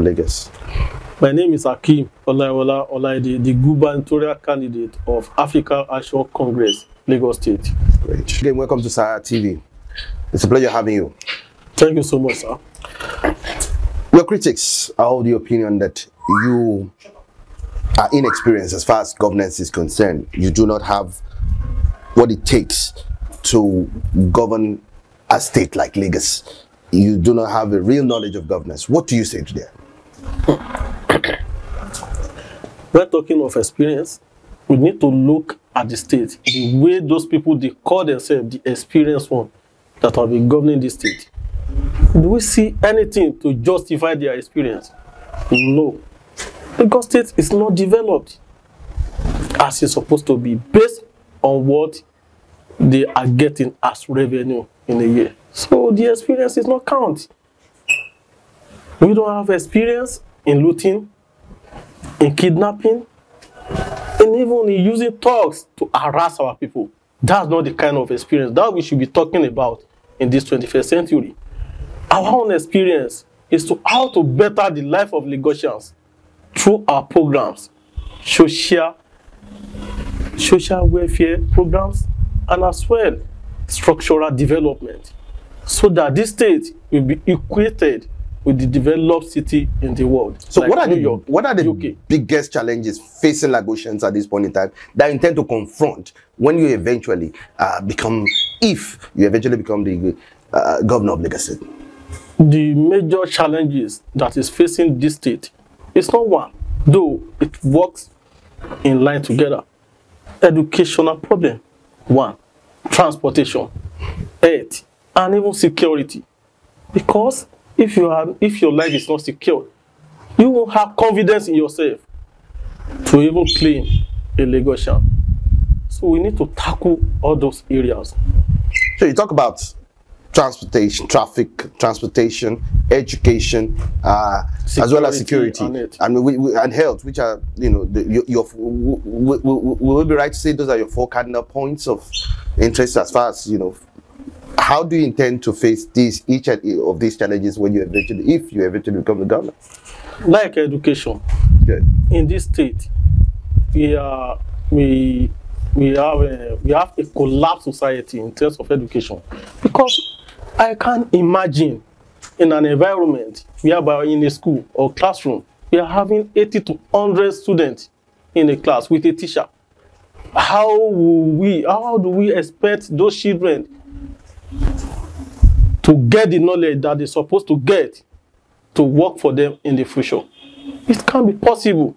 Lagos? My name is Akeem Olaiwola Olaide, the gubernatorial candidate of African Action Congress, Lagos State. Great. Again, welcome to Sahara TV. It's a pleasure having you. Thank you so much, sir. Your critics are of the opinion that you are inexperienced as far as governance is concerned. You do not have what it takes to govern a state like Lagos. You do not have a real knowledge of governance. What do you say to that? We're talking of experience. We need to look at the state, the way those people, they call themselves the experienced one that have been governing the state. Do we see anything to justify their experience? No. Lagos State is not developed as it's supposed to be, based on what they are getting as revenue in a year. So the experience is not count. We don't have experience in looting, in kidnapping, and even in using thugs to harass our people. That's not the kind of experience that we should be talking about in this 21st century. Our own experience is to how to better the life of Lagosians through our programs, social welfare programs, and as well structural development, so that this state will be equated with the developed city in the world. So like what are the UK. biggest challenges facing Lagosians at this point in time that you intend to confront when you eventually become the governor of Lagos State? The major challenges that is facing this state is not one, though it works in line together. Educational problem, one. Transportation, health, and even security. Because if your life is not secure, you won't have confidence in yourself to even claim a Lagosian. So we need to tackle all those areas. So you talk about transportation, transportation, education, as well as security and health, which are, you know, will it be right to say those are your four cardinal points of interest as far as, you know, how do you intend to face each of these challenges when if you eventually become the governor? Like education. Good. In this state, we have a collapsed society in terms of education, because I can't imagine in an environment whereby in a school or classroom we are having 80 to 100 students in a class with a teacher. How do we expect those children to get the knowledge that they're supposed to get to work for them in the future? It can't be possible.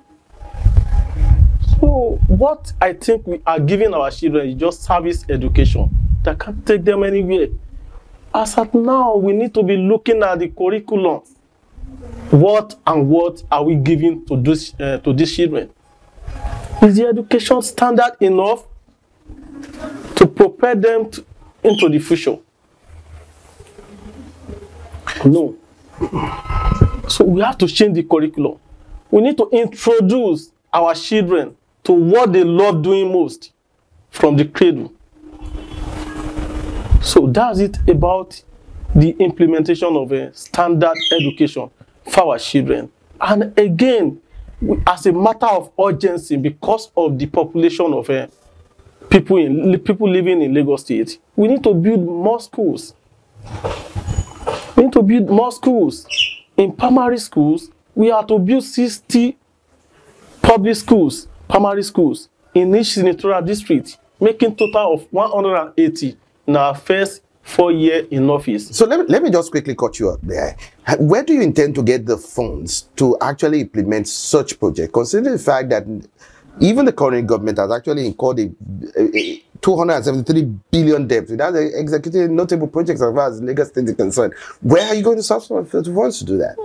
So what I think we are giving our children is just service education that can't take them anywhere. As at now, we need to be looking at the curriculum. What are we giving to these children? Is the education standard enough to prepare them into the future? No. So we have to change the curriculum. We need to introduce our children to what they love doing most from the cradle. So that's it about the implementation of a standard education for our children. And again, as a matter of urgency, because of the population of people living in Lagos State, we need to build more schools. We need to build more schools. In primary schools, we are to build 60 public schools, primary schools, in each senatorial district, making total of 180 in our first 4 years in office. So let me just quickly cut you up there. Where do you intend to get the funds to actually implement such projects, considering the fact that even the current government has actually incurred a 273 billion debt without executing notable projects as far as Lagos State is concerned? Where are you going to source the funds to do that?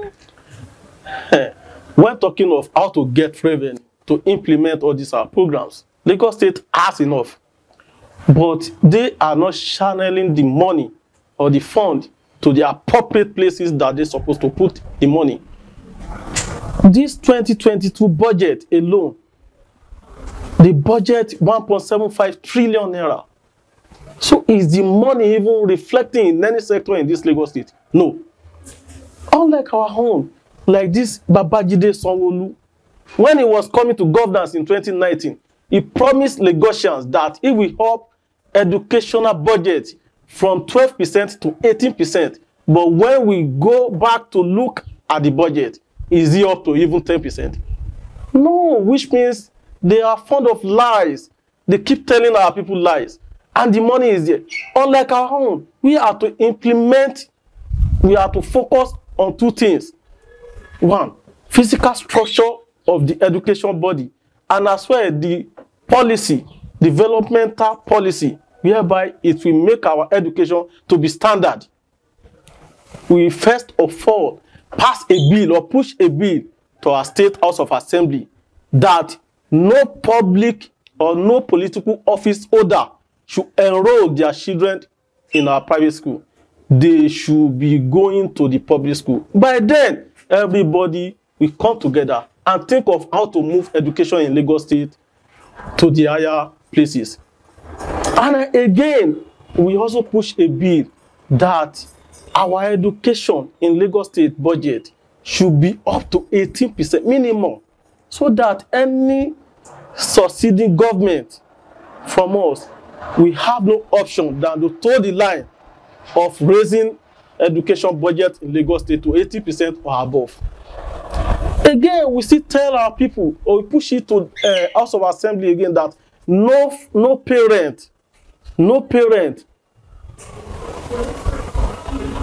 We're talking of how to get revenue to implement all these programs. Lagos State has enough, but they are not channeling the money or the fund to the appropriate places that they're supposed to put the money. This 2022 budget alone, the budget 1.75 trillion naira. So is the money even reflecting in any sector in this Lagos State? No. Unlike our own, like this Babajide Sanwo-Olu, when he was coming to governance in 2019, he promised Lagosians that he will up educational budget from 12% to 18%. But when we go back to look at the budget, is it up to even 10%? No, which means they are fond of lies. They keep telling our people lies. And the money is there. Unlike our own, we have to implement, we have to focus on two things. One, physical structure of the education body, and as well the policy, developmental policy, whereby it will make our education to be standard. We first of all pass a bill or push a bill to our State House of Assembly that no public or no political office holder should enroll their children in our private school. They should be going to the public school. By then, everybody will come together and think of how to move education in Lagos State to the higher places. And again, we also push a bill that our education in Lagos State budget should be up to 18% minimum, so that any succeeding government from us, we have no option than to toe the line of raising education budget in Lagos State to 80% or above. Again, we still tell our people, or we push it to House of Assembly again, that no parent,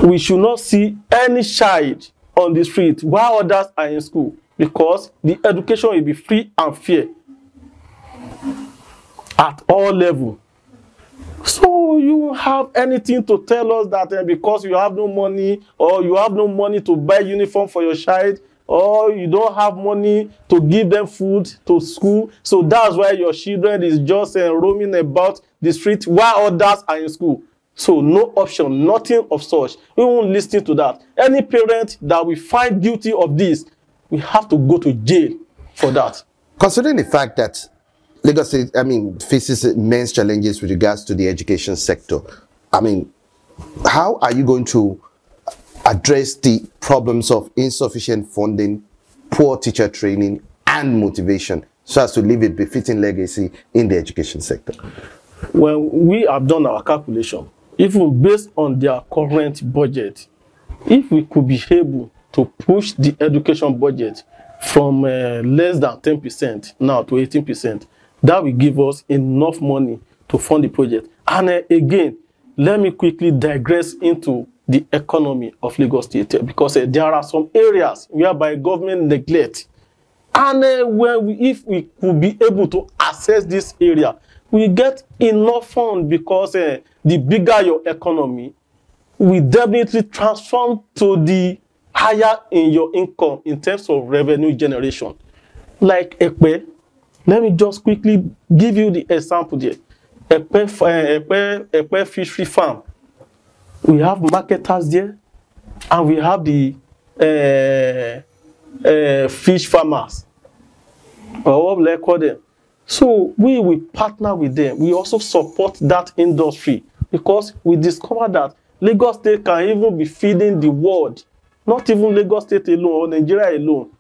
we should not see any child on the street while others are in school, because the education will be free and fair at all levels. So you have anything to tell us that because you have no money, or you have no money to buy uniform for your child, or you don't have money to give them food to school, so that's why your children is just roaming about the street while others are in school. So no option, nothing of such. We won't listen to that. Any parent that we find guilty of this, we have to go to jail for that. Considering the fact that Lagos State, faces immense challenges with regards to the education sector, how are you going to address the problems of insufficient funding, poor teacher training, and motivation, so as to leave a befitting legacy in the education sector? When we have done our calculation, even based on their current budget, if we could be able to push the education budget from less than 10% now to 18%, that will give us enough money to fund the project. And again, let me quickly digress into the economy of Lagos State, because there are some areas whereby government neglect. And if we could be able to access this area, we get enough funds, because the bigger your economy, we definitely transform to the higher in your income in terms of revenue generation. Like Epe, let me just quickly give you the example there. Epe fishery farm. We have marketers there, and we have the fish farmers, or what we call them. So we will partner with them. We also support that industry, because we discovered that Lagos State can even be feeding the world, not even Lagos State alone or Nigeria alone,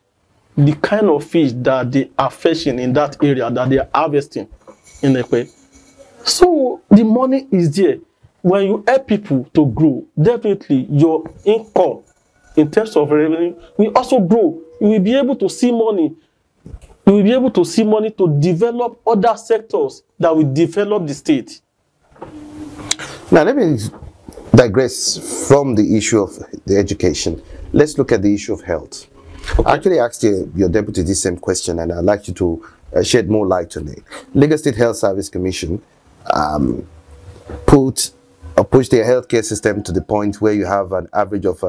the kind of fish that they are fishing in that area, that they are harvesting in Epe. So the money is there. When you help people to grow, definitely your income in terms of revenue will also grow. You will be able to see money. You will be able to see money to develop other sectors that will develop the state. Now, let me digress from the issue of the education. Let's look at the issue of health. Okay. I actually asked your deputy this same question, and I'd like you to shed more light on it. Lagos State Health Service Commission push their healthcare system to the point where you have an average of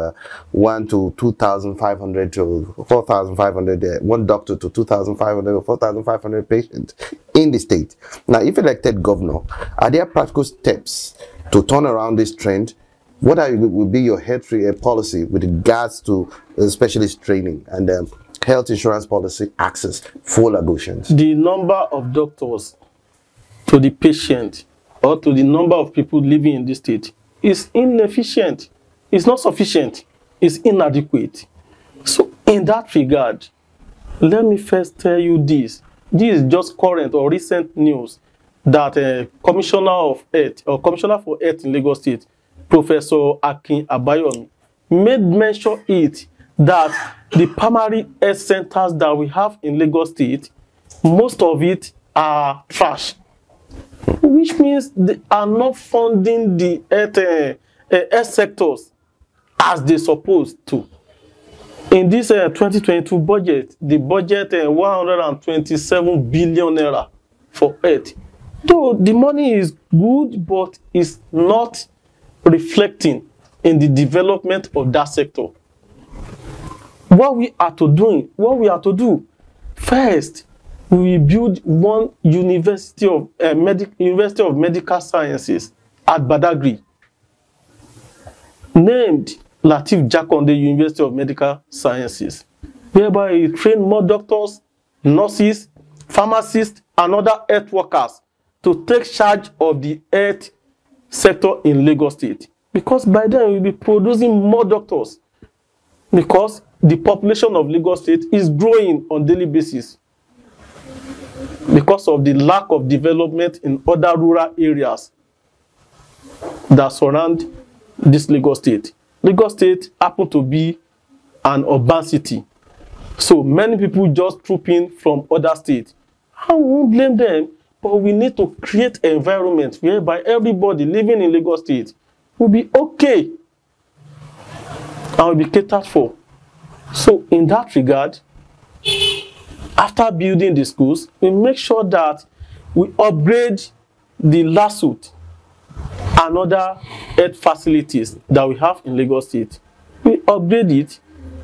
1 to 2,500 to 4,500, one doctor to 2,500 or 4,500 patients in the state. Now, if elected governor, are there practical steps to turn around this trend? What will be your health policy with regards to specialist training and health insurance policy access for Lagosians? The number of doctors to the patient, or to the number of people living in this state, is inefficient. It's not sufficient. It's inadequate. So In that regard, let me first tell you this. This is just current or recent news that Commissioner of Health or Commissioner for Health in Lagos State, Professor Akin Abayomi, made mention it that the primary health centers that we have in Lagos State, most of it are trash, which means they are not funding the health sectors as they supposed to. In this 2022 budget, the budget 127 billion naira for health. Though the money is good, but it's not reflecting in the development of that sector. What we are to do, first, we build one University of Medical Sciences at Badagry, named Lateef Jakonde University of Medical Sciences, whereby we train more doctors, nurses, pharmacists, and other health workers to take charge of the health sector in Lagos State. Because by then we'll be producing more doctors, because the population of Lagos State is growing on a daily basis because of the lack of development in other rural areas that surround this Lagos State. Lagos State happen to be an urban city, so many people just troop in from other states. I won't blame them, but we need to create an environment whereby everybody living in Lagos State will be okay and will be catered for. So in that regard, after building the schools, we make sure that we upgrade the LASUT and other health facilities that we have in Lagos State. We upgrade it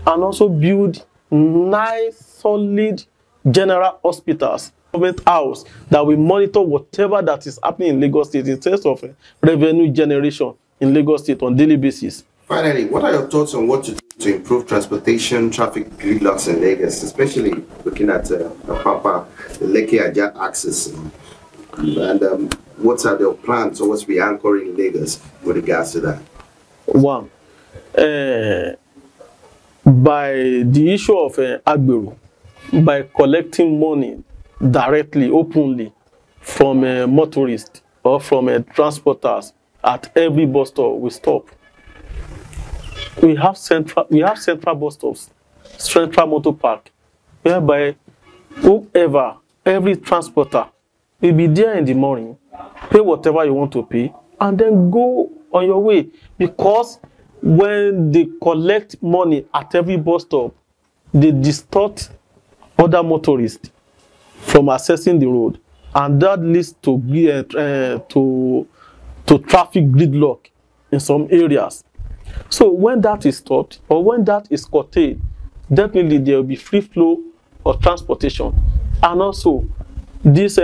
and also build 9 solid general hospitals, government house, that we monitor whatever that is happening in Lagos State in terms of revenue generation in Lagos State on a daily basis. Finally, what are your thoughts on what to do to improve transportation traffic gridlocks in Lagos, especially looking at Apapa, Lekki-Ajah axis? And what are their plans or what's be anchoring Lagos with regards to that? One, by the issue of Agbero, by collecting money directly, openly from motorists or from transporters at every bus stop, we stop. We have central bus stops, central motor park, whereby whoever, every transporter will be there in the morning, pay whatever you want to pay, and then go on your way. Because when they collect money at every bus stop, they distort other motorists from accessing the road, and that leads to traffic gridlock in some areas. So when that is stopped, or when that is curtailed, definitely there will be free flow of transportation. And also, this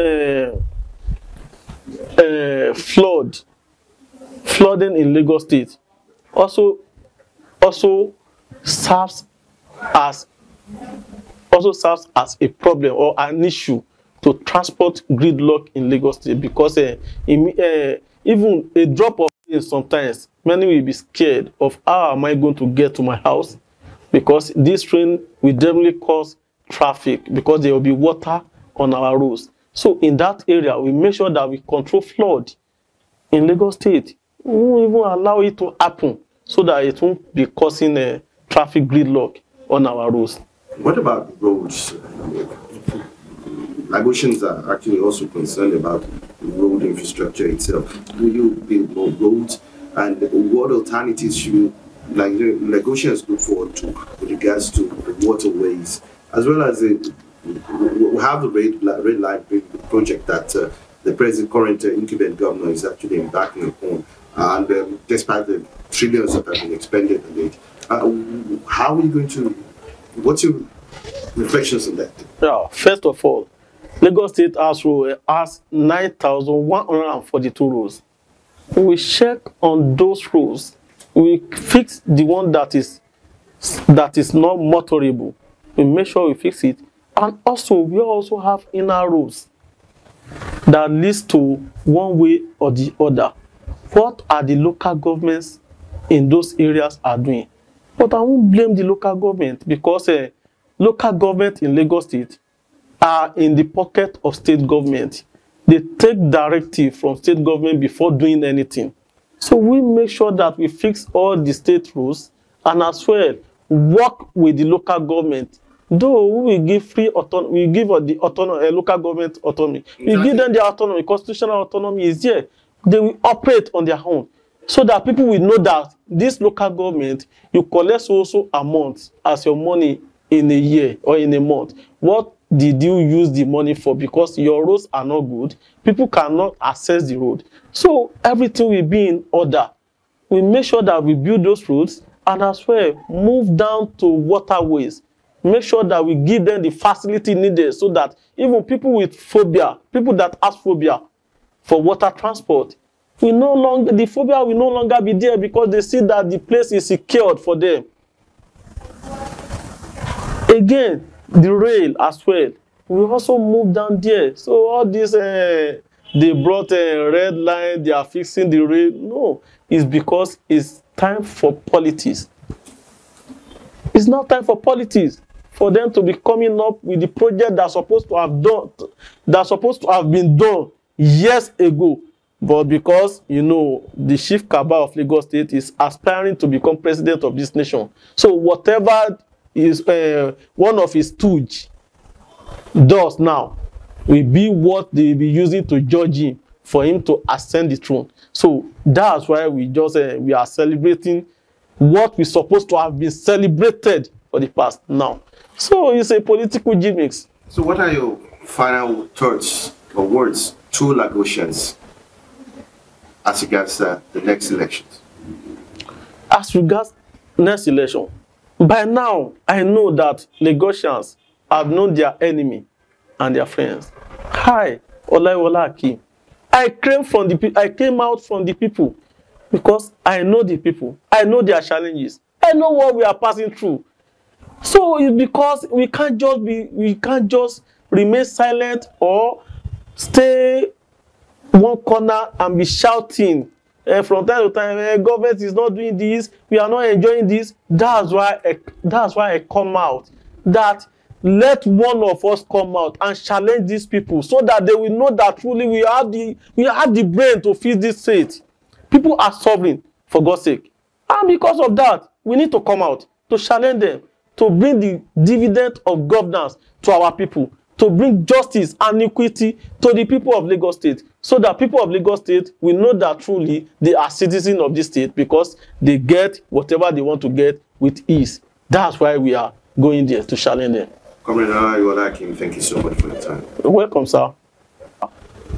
flooding in Lagos State also serves as a problem or an issue to transport gridlock in Lagos State, because even a drop of rain sometimes, many will be scared of how am I going to get to my house, because this rain will definitely cause traffic because there will be water on our roads. So in that area, we make sure that we control flood in Lagos State. We won't even allow it to happen so that it won't be causing a traffic gridlock on our roads. What about roads? Lagosians are actually also concerned about road infrastructure itself. Will you build more roads, and what alternatives should Lagosians look forward to with regards to waterways, as well as we have the red line project that the current incumbent governor is actually embarking upon, and despite the trillions that have been expended on it, how are you going to? What's your reflections on that? Yeah, first of all, Lagos State has 9,142 roads. We check on those roads. We fix the one that is not motorable. We make sure we fix it. And also, we also have inner roads that leads to one way or the other. What are the local governments in those areas are doing? But I won't blame the local government, because local government in Lagos State are in the pocket of state government. They take directive from state government before doing anything. So we make sure that we fix all the state rules and as well work with the local government. Though we will give free autonomy, we give the autonomy, local government autonomy. Exactly. We give them their autonomy, constitutional autonomy is there. They will operate on their own. So that people will know that this local government, you collect also amount as your money in a year or in a month. What did you use the money for? Because your roads are not good. People cannot access the road. So everything will be in order. We make sure that we build those roads and as well move down to waterways. Make sure that we give them the facility needed so that even people with phobia, people that have phobia for water transport, the phobia will no longer be there because they see that the place is secured for them. Again, the rail as well. We also move down there. So all this, they brought a red line, they are fixing the rail. No, it's because it's time for politics. It's not time for politics for them to be coming up with the project that's supposed to have been done years ago. But because, you know, the chief cabal of Lagos State is aspiring to become president of this nation. So whatever is one of his stooge does now will be what they will be using to judge him for him to ascend the throne. So that's why we just we are celebrating what we're supposed to have been celebrated for the past now. So it's a political gimmicks. So what are your final thoughts or words to Lagosians as regards the next elections? As regards next election, by now I know that Lagosians have known their enemy and their friends. Hi, Olaiwola Akeem. I came out from the people because I know the people. I know their challenges. I know what we are passing through. So it's because we can't just remain silent or stay one corner and be shouting from time to time, government is not doing this, we are not enjoying this. That's why I come out. That let one of us come out and challenge these people so that they will know that truly we have the brain to fix this state. People are suffering for God's sake. And because of that, we need to come out to challenge them, to bring the dividend of governance to our people, to bring justice and equity to the people of Lagos State, so that people of Lagos State will know that truly they are citizens of this state because they get whatever they want to get with ease. That's why we are going there to challenge them. Comrade Olaiwola Akeem, thank you so much for your time. Welcome, sir.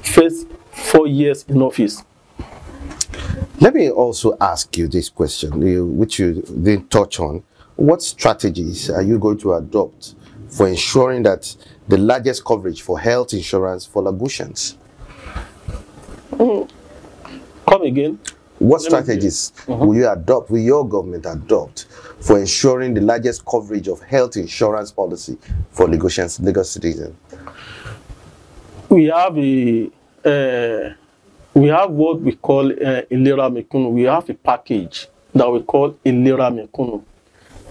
First 4 years in office. Let me also ask you this question, which you didn't touch on. What strategies are you going to adopt for ensuring that the largest coverage for health insurance for Lagosians? Come again. What strategies will you adopt, will your government adopt for ensuring the largest coverage of health insurance policy for Lagosians, Lagos citizens? We have what we call Ilera Mekunu. We have a package that we call Ilera Mekunu.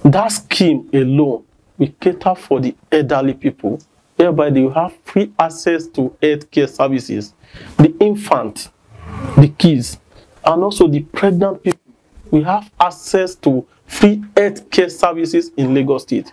That scheme alone will cater for the elderly people, whereby they will have free access to health care services. The infant, the kids, and also the pregnant people will have access to free health care services in Lagos State.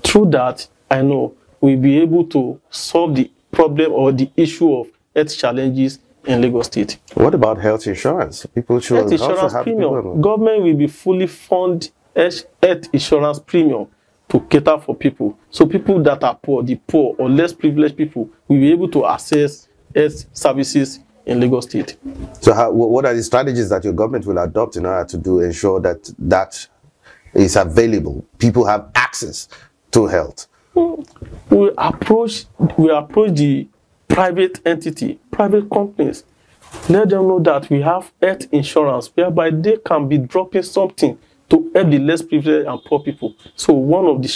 Through that, I know we'll be able to solve the problem or the issue of health challenges in Lagos State. What about health insurance? People should health insurance premium. Government will be fully fund health insurance premium to cater for people. So people that are poor, the poor or less privileged people, will be able to access health services in Lagos State. So what are the strategies that your government will adopt in order to ensure that that is available? People have access to health. We approach the private entity, private companies. Let them know that we have health insurance whereby they can be dropping something to help the less privileged and poor people. So one of the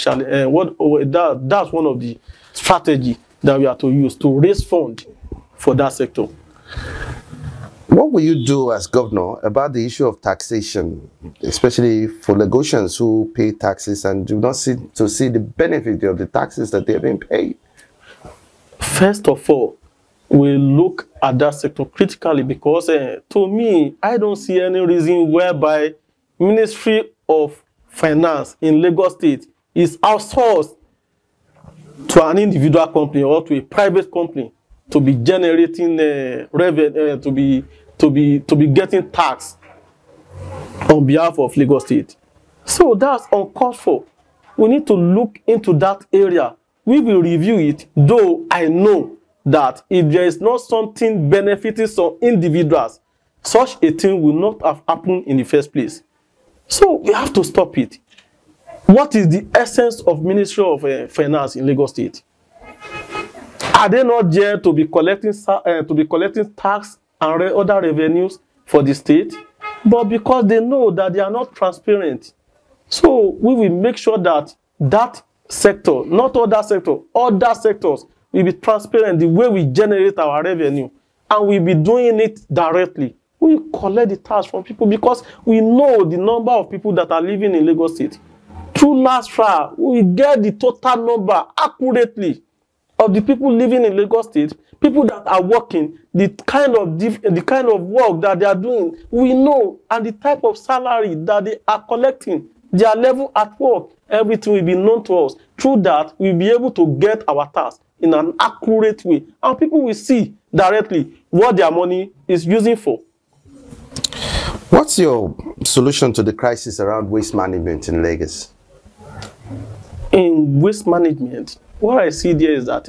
that's one of the strategy that we are to use to raise funds for that sector. What will you do as governor about the issue of taxation, especially for Lagosians who pay taxes and do not see the benefit of the taxes that they have been paid? First of all, we look at that sector critically because to me, I don't see any reason whereby Ministry of Finance in Lagos State is outsourced to an individual company or to a private company to be generating revenue, to be getting tax on behalf of Lagos State. So that's uncalled for. We need to look into that area. We will review it, though I know that if there is not something benefiting some individuals, such a thing will not have happened in the first place. So we have to stop it. What is the essence of Ministry of Finance in Lagos State? Are they not there to be collecting tax and other revenues for the state? But because they know that they are not transparent, so we will make sure that that sector, not other sector, other sectors will be transparent the way we generate our revenue, and we'll be doing it directly. We collect the tax from people because we know the number of people that are living in Lagos State. Through last trial, we get the total number accurately of the people living in Lagos State, people that are working, the kind of work that they are doing, we know, and the type of salary that they are collecting, their level at work, everything will be known to us. Through that, we'll be able to get our tax in an accurate way, and people will see directly what their money is using for. What's your solution to the crisis around waste management in Lagos? In waste management, what I see there is that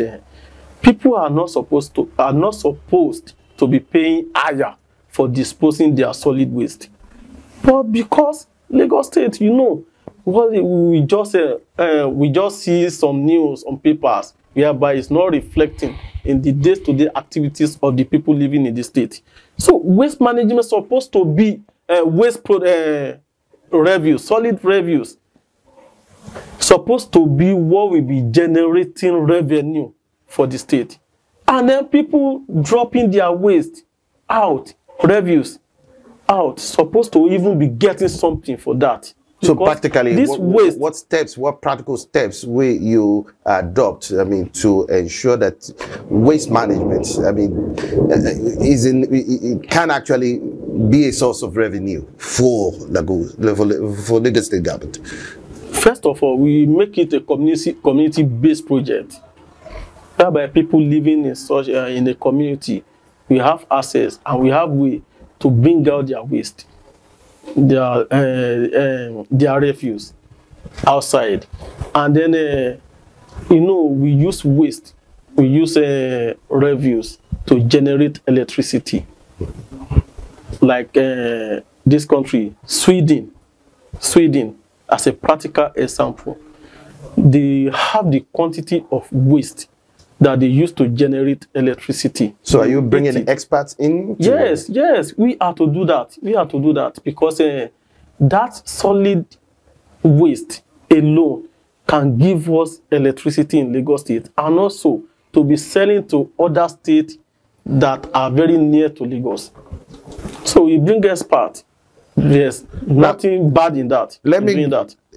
people are not supposed to be paying higher for disposing their solid waste. But because Lagos State, you know, well, we just see some news on papers whereby it's not reflecting in the day-to-day activities of the people living in the state. So waste management is supposed to be reviews, solid reviews, supposed to be what will be generating revenue for the state. And then people dropping their waste out, reviews out, supposed to even be getting something for that. So practically, this what practical steps will you adopt, to ensure that waste management, it can actually be a source of revenue for Lagos State government? First of all, we make it a community-based project, whereby people living in a community, we have access and we have way to bring out their waste, their refuse outside, and then we use waste, we use refuse to generate electricity. Like this country, Sweden, as a practical example, they have the quantity of waste that they use to generate electricity. So are you bringing experts in? Yes, we have to do that. We have to do that because that solid waste alone can give us electricity in Lagos State, and also to be selling to other states that are very near to Lagos. So we bring experts. There's nothing bad in that.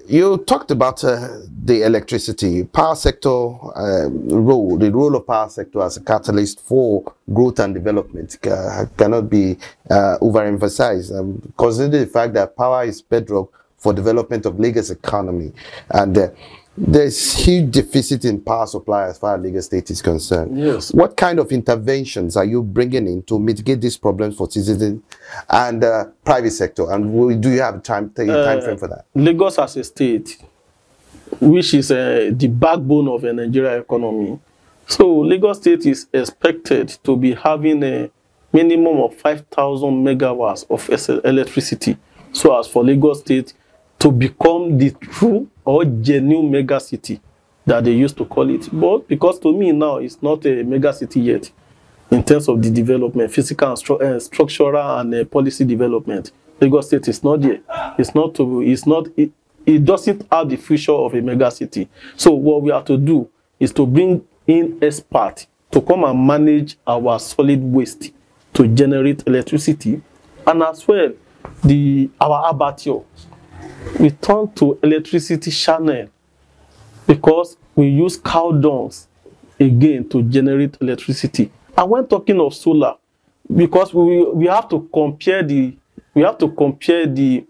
You talked about the electricity, power sector role, the role of power sector as a catalyst for growth and development cannot be overemphasized. Considering the fact that power is bedrock for development of Lagos economy, and there's huge deficit in power supply as far as Lagos State is concerned. Yes. What kind of interventions are you bringing in to mitigate these problems for citizens and private sector? And do you have time frame for that? Lagos as a state, which is the backbone of the Nigerian economy. So Lagos State is expected to be having a minimum of 5,000 megawatts of electricity. So as for Lagos State to become the true or genuine mega city that they used to call it. But because to me now it's not a mega city yet in terms of the development, physical and structural and policy development. Lagos State is not there. It doesn't have the future of a mega city. So what we have to do is to bring in experts to come and manage our solid waste to generate electricity, and as well our abattoir. We turn to electricity channel because we use cow dungs again to generate electricity. And when talking of solar, because we have to compare the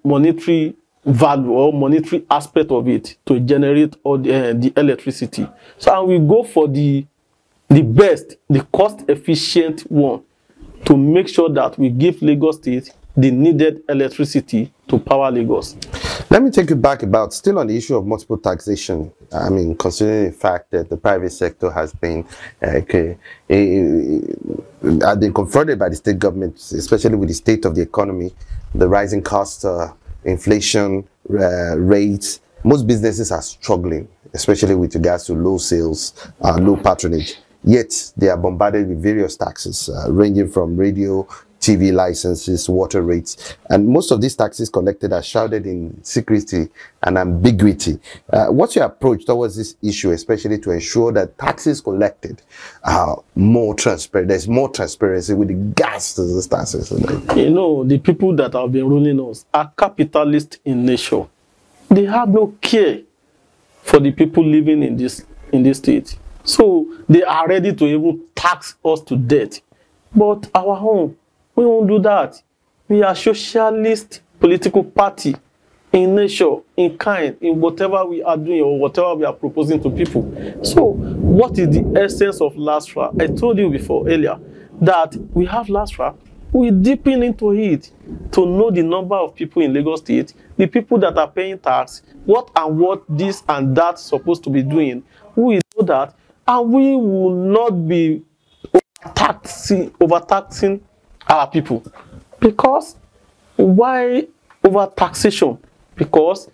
monetary value or monetary aspect of it to generate all the electricity. So and we go for the best, the cost efficient one to make sure that we give Lagos State the needed electricity to power Lagos. Let me take you back about still on the issue of multiple taxation. I mean, considering the fact that the private sector has been confronted by the state government, especially with the state of the economy, the rising cost, inflation rates. Most businesses are struggling, especially with regards to low sales, low patronage. Yet they are bombarded with various taxes, ranging from radio, TV licenses, water rates, and most of these taxes collected are shrouded in secrecy and ambiguity. What's your approach towards this issue, especially to ensure that taxes collected are more transparent? There's more transparency with regards to these taxes. You know, the people that have been ruling us are capitalists in nature. They have no care for the people living in this state. So they are ready to even tax us to death. But our home, we won't do that. We are socialist political party in nature, in kind, in whatever we are doing or whatever we are proposing to people. So what is the essence of LASTRA? I told you before earlier that we have LASTRA. We deepen into it to know the number of people in Lagos State, the people that are paying tax, what this and that supposed to be doing. We know that, and we will not be overtaxing our people. Because why overtaxation? Because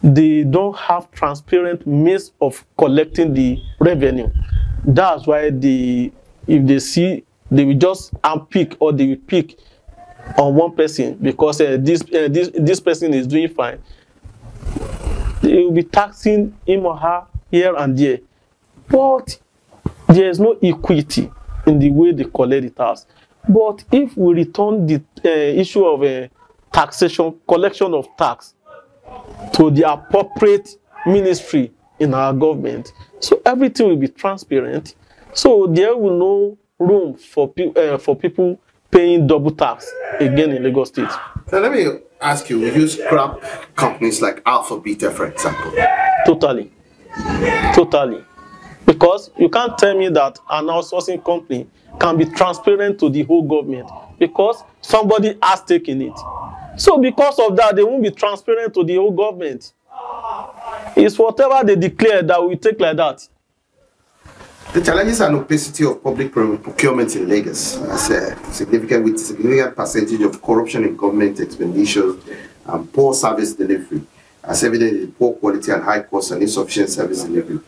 they don't have transparent means of collecting the revenue. That's why if they see, they will just unpick, or they will pick on one person because this person is doing fine. They will be taxing him or her here and there. But there is no equity in the way they collect the tax. But if we return the issue of taxation, collection of tax to the appropriate ministry in our government, so everything will be transparent. So there will no room for people paying double tax again in Lagos State. Now let me ask you, will you scrap companies like Alpha Beta, for example? Totally. Because you can't tell me that an outsourcing company can be transparent to the whole government because somebody has taken it. So because of that, they won't be transparent to the whole government. It's whatever they declare that we take like that. The challenges and opacity of public procurement in Lagos as significant percentage of corruption in government expenditures and poor service delivery, as evident in poor quality and high cost and insufficient service delivery.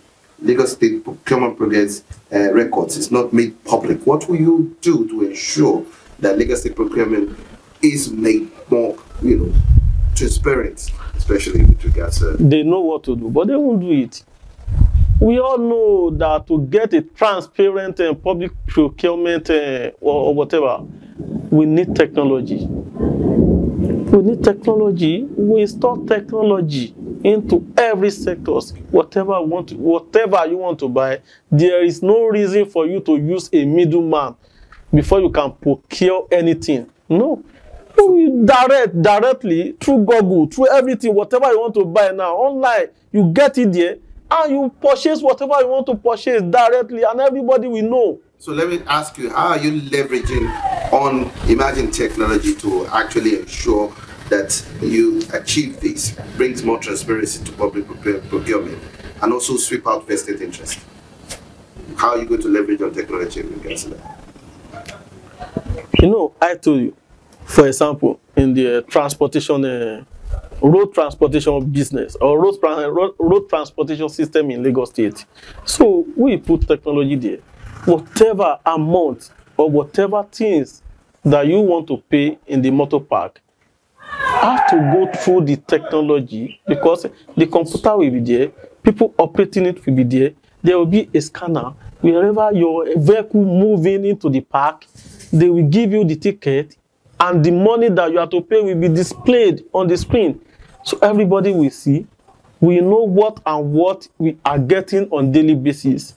Lagos State procurement progress records is not made public. What will you do to ensure that Lagos State procurement is made more, transparent, especially with regards to... They know what to do, but they won't do it. We all know that to get a transparent public procurement or whatever, we need technology. We need technology. We install technology into every sector. Whatever you want to buy, there is no reason for you to use a middleman before you can procure anything. No. Directly through Google, through everything, whatever you want to buy now, online, you get it there. And you purchase whatever you want to purchase directly, and everybody will know. So let me ask you, how are you leveraging on emerging technology to actually ensure that you achieve this, brings more transparency to public procurement, and also sweep out vested interest? How are you going to leverage on technology in regards to that? I told you, for example, in the transportation road transportation business or road transportation system in Lagos State. So we put technology there. Whatever amount or whatever things that you want to pay in the motor park have to go through the technology because the computer will be there, people operating it will be there, there will be a scanner, Wherever your vehicle moving into the park, they will give you the ticket, and the money that you have to pay will be displayed on the screen. So everybody will see. We know what and what we are getting on daily basis.